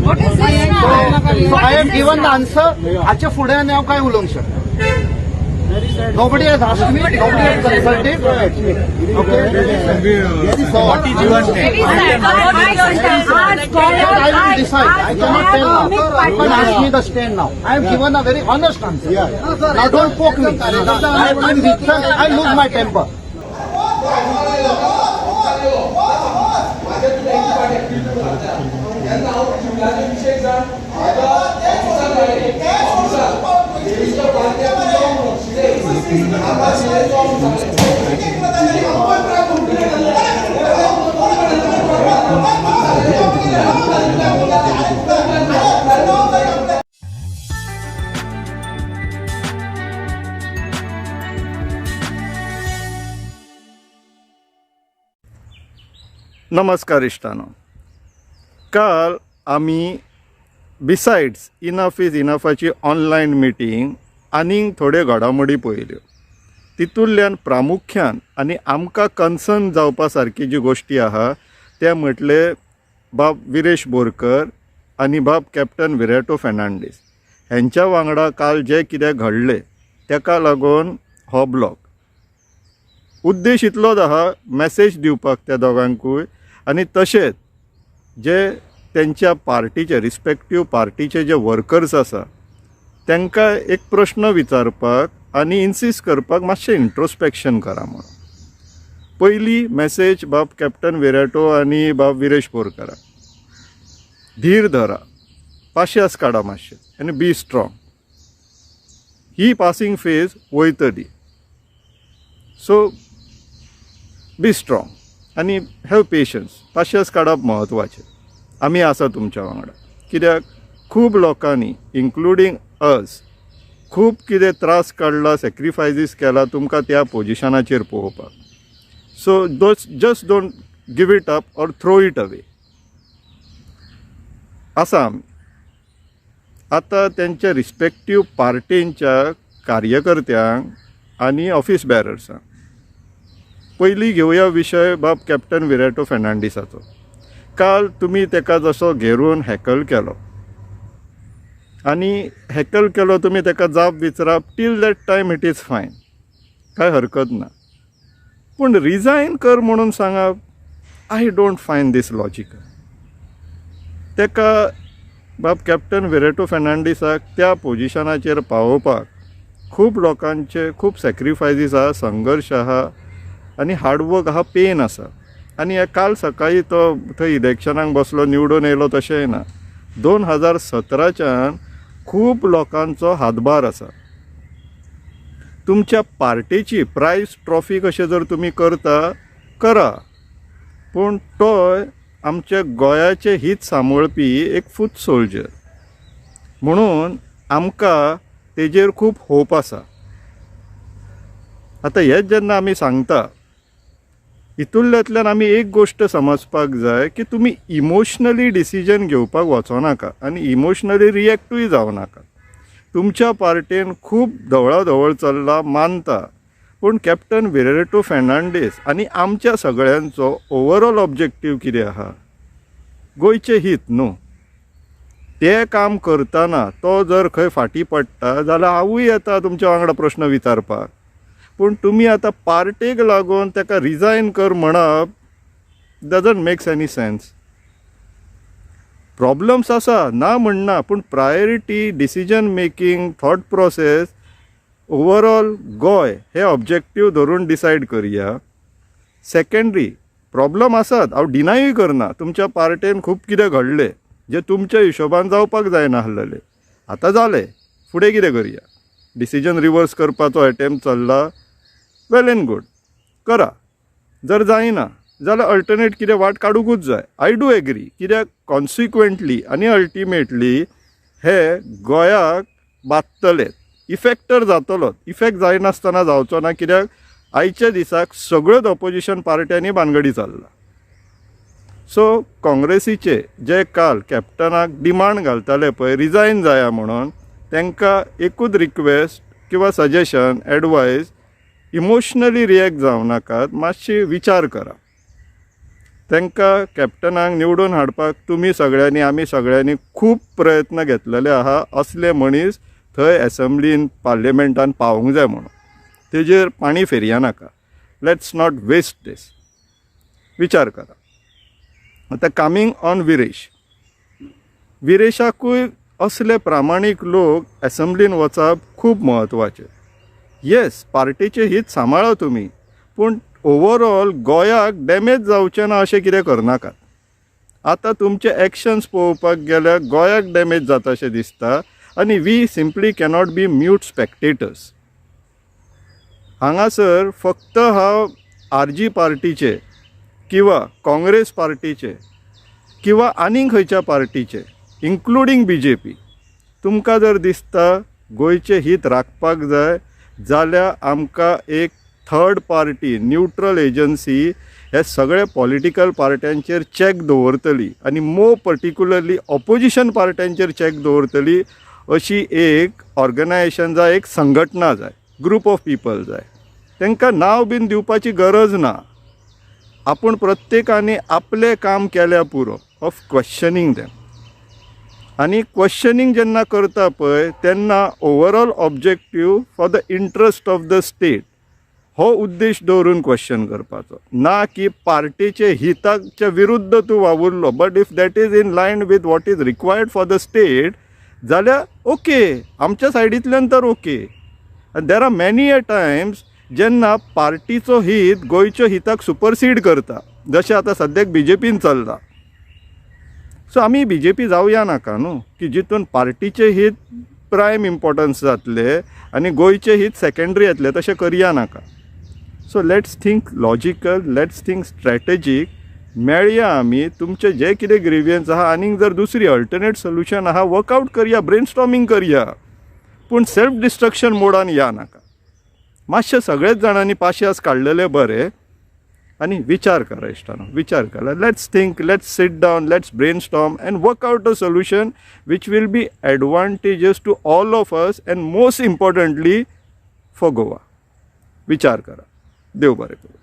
So I have given the answer. हाचे फुडें आनी हांव काय उलोवंक शकना. Nobody has asked me, nobody has consulted. Okay. So what is your take? I will decide. I cannot tell now. You can ask me the stand now. I have given a very honest answer. Now don't poke me. I'm weak. I lose my temper. नमस्कार इश्टानो. काल आमी besides enough is इनफाची online meeting आनीक थोड्यो घडामोडी पळयल्यो. तितूंतल्यान प्रामुख्यान आनी आमकां कन्सर्न जावपा सारकी जी गोश्टी आहा त्या म्हटले बाब विरेश बोरकर आनी बाब कॅप्टन विराटो फेर्नांडीस हेंच्या वांगडा काल जे कितें घडलें तेका लागून हो ब्लॉग. उद्देश इतलोच आहा मॅसेज दिवपाक त्या दोगांकूय आनी तशेंच जे तेंच्या पार्टीचे रिस्पेक्टीव पार्टीचे जे वर्कर्स आसा तांकां एक प्रश्न विचारपाक आनी इन्सिस्ट करपाक मातशें इंट्रोस्पेक्शन करा म्हणून. पयली मॅसेज बाब कॅप्टन विराटो आनी बाब विरेश बोरकाराक, धीर धरा, पाशियेंस काडा मातशें आनी बी स्ट्रॉंग. ही पासींग फेज वयतली. सो बी स्ट्रॉंग आनी हॅव पेशन्स. पाशियेंस काडप म्हत्वाचें. आमी आसा तुमच्या वांगडा. कित्याक खूब लोकांनी इन्क्लुडींग अस खूब कितें त्रास काडला, सॅक्रिफायसीस केला तुमकां त्या पोजिशनाचेर पळोवपाक. So just don't give it up or throw it away. आसा आमी आतां तेंच्या रिस्पेक्टीव पार्टींच्या कार्यकर्त्यांक आनी ऑफिस बॅरर्सांक. पयलीं घेवया विशय बाब कॅप्टन विराटो फेर्नांडीसाचो. काल तुमी तेका जसो घेरून हॅकल केलो आनी हॅकल केलो तुमी तेका जाप विचारप till that time it is fine, कांय हरकत ना. पूण रिजायन कर म्हणून सांगप I don't find this logical. तेका बाब कॅप्टन विराटो फेर्नांडीसाक त्या पोजिशनाचेर पावोवपाक खूब लोकांचे खूब सॅक्रिफायसीस आहा, संघर्श आहा आनी हार्डवर्क आहा, पेन आसा. आनी हे काल सकाळी तो थंय इलेक्शनाक बसलो, निवडून येयलो तशेंय ना. 2017च्यान खूब लोकांचो हातभार आसा. तुमच्या पार्टीची प्रायज ट्रॉफी कशें जर तुमी करता करा, पूण तोय आमच्या गोंयाचे हित सांबाळपी एक फूट सोल्जर म्हणून आमकां तेजेर खूब होप आसा. आतां हेच जेन्ना आमी सांगता हितूंतल्यातल्यान आमी एक गोश्ट समजपाक जाय की तुमी इमोशनली डिसिजन घेवपाक वचो नाका आनी इमोशनली रिएक्टूय जावं नाका. तुमच्या पार्टेन खूब धवळाधवळ चल्ला मानता, पूण कॅप्टन विराटो फेर्नांडीस आनी आमच्या सगळ्यांचो ओवरऑल ऑब्जेक्टीव कितें आहा? गोंयचें हित न्हू. तें काम करतना तो जर खंय फाटीं पडटा जाल्यार हांवूय येता तुमच्या वांगडा प्रश्न विचारपाक. पूण तुमी आतां पार्टेक लागून ताका रिजायन कर म्हणप doesn't makes any sense. Problems आसा ना म्हणना, पूण priority, decision making, thought process, overall Goa हे ऑब्जेक्टीव धरून डिसायड करया. सेकंडरी प्रॉब्लम आसात, हांव डिनायूय करना. तुमच्या पार्टेन खूब कितें घडलें जे तुमच्या हिशोबान जावपाक जायना आसलेलें. आतां जालें, फुडें कितें करया? डिसिजन रिवर्स करपाचो अटेम्प्ट चल्ला, वेल एंड गूड, करा. जर जायना जाल्यार अल्टरनेट कितें वाट काडूंकूच जाय. I do agree. कित्याक कॉन्सिक्वेंटली आनी अल्टिमेटली हे गोंयाक बादतले. इफेक्टर जातलो. इफेक्ट जायनासतना जावचो ना. कित्याक आयच्या दिसाक सगळ्योच ऑपोजिशन पार्ट्यांनी भानगडी चल्ला. सो काँग्रेसीचे जे काल कॅप्टनाक डिमांड घालताले पळय रिजायन जाया म्हणून, तांकां एकूच रिक्वेस्ट किंवा सजेशन, एडवायस, इमोशनली रिएक्ट जावं नाकात, मातशी विचार करा. तांकां कॅप्टनाक निवडून हाडपाक तुमी सगळ्यांनी आमी सगळ्यांनी खूब प्रयत्न घेतलेले आहा. असले मनीस थंय एसेंब्लीन पार्लिमेंटान पावूंक जाय म्हणून. तेजेर पाणी फेरया नाका. लेट्स नॉट वेस्ट दीस. विचार करा. आतां कमिंग ऑन विरेशाकूय असले प्रामाणीक लोक एसेंब्लीन वचप खूब म्हत्वाचें. येस, पार्टीचें हित सांबाळा तुमी, पूण ओवरऑल गोंयाक डॅमेज जावचें ना अशें कितें करनाकात. आतां तुमचे एक्शन्स पळोवपाक गेल्यार गोंयाक डॅमेज जाता अशें दिसता आनी we simply cannot be mute spectators. हांगासर फक्त हांव RG पार्टीचे किंवा काँग्रेस पार्टीचे किंवा आनीक खंयच्या पार्टीचे इन्क्लुडींग BJP तुमकां जर दिसता गोंयचे हित राखपाक जाय जाल्यार आमकां एक थर्ड पार्टी न्यूट्रल एजन्सी हे सगळे पॉलिटिकल पार्ट्यांचेर चॅक दवरतली आनी मोर पर्टिक्युलरली ऑपोजिशन पार्ट्यांचेर चॅक दवरतली अशी एक ऑर्गनायझेशन जाय, एक संघटना जाय, ग्रूप ऑफ पीपल जाय. तांकां नांव बीन दिवपाची गरज ना. आपूण प्रत्येकाने आपलें काम केल्या पुरो ऑफ क्वेश्चनींग देम. आनी क्वेश्चनींग जेन्ना करता पळय तेन्ना overall objective for the interest of the state हो उद्देश दवरून क्वेश्चन करपाचो, ना की पार्टीचे हिताच्या विरुद्ध तूं वावुरलो. But if that is in line with what is required for the state जाल्यार ओके, आमच्या सायडींतल्यान तर okay. There are many times जेन्ना पार्टीचो हित गोंयच्या हिताक सुपरसीड करता, जशें आतां सद्याक BJPन चल्ला. सो आमी BJP जावया नाका न्हू, की जितून पार्टीचे हित प्रायम इम्पॉर्टन्स जातले आनी गोंयचे हित सेकंडरी येतले, तशें करया नाका. So let's think logical, let's think strategic. मेळया आमी, तुमचे जे कितें ग्रिवियन्स आहा आनीक जर दुसरी अल्टरनेट सोल्युशन आहा वर्कआउट करया, ब्रेनस्टॉर्मिंग करया, पूण सेल्फ डिस्ट्रक्शन मोडान या नाका. मातशे सगळेच जाणांनी पाशयास काडलेले बरे. आनी विचार करा इश्टानो, विचार करा. Let's think, let's sit down, let's brainstorm and work out a solution which will be advantageous to all of us and most importantly for Goa. विचार करा. देव बरें करूं.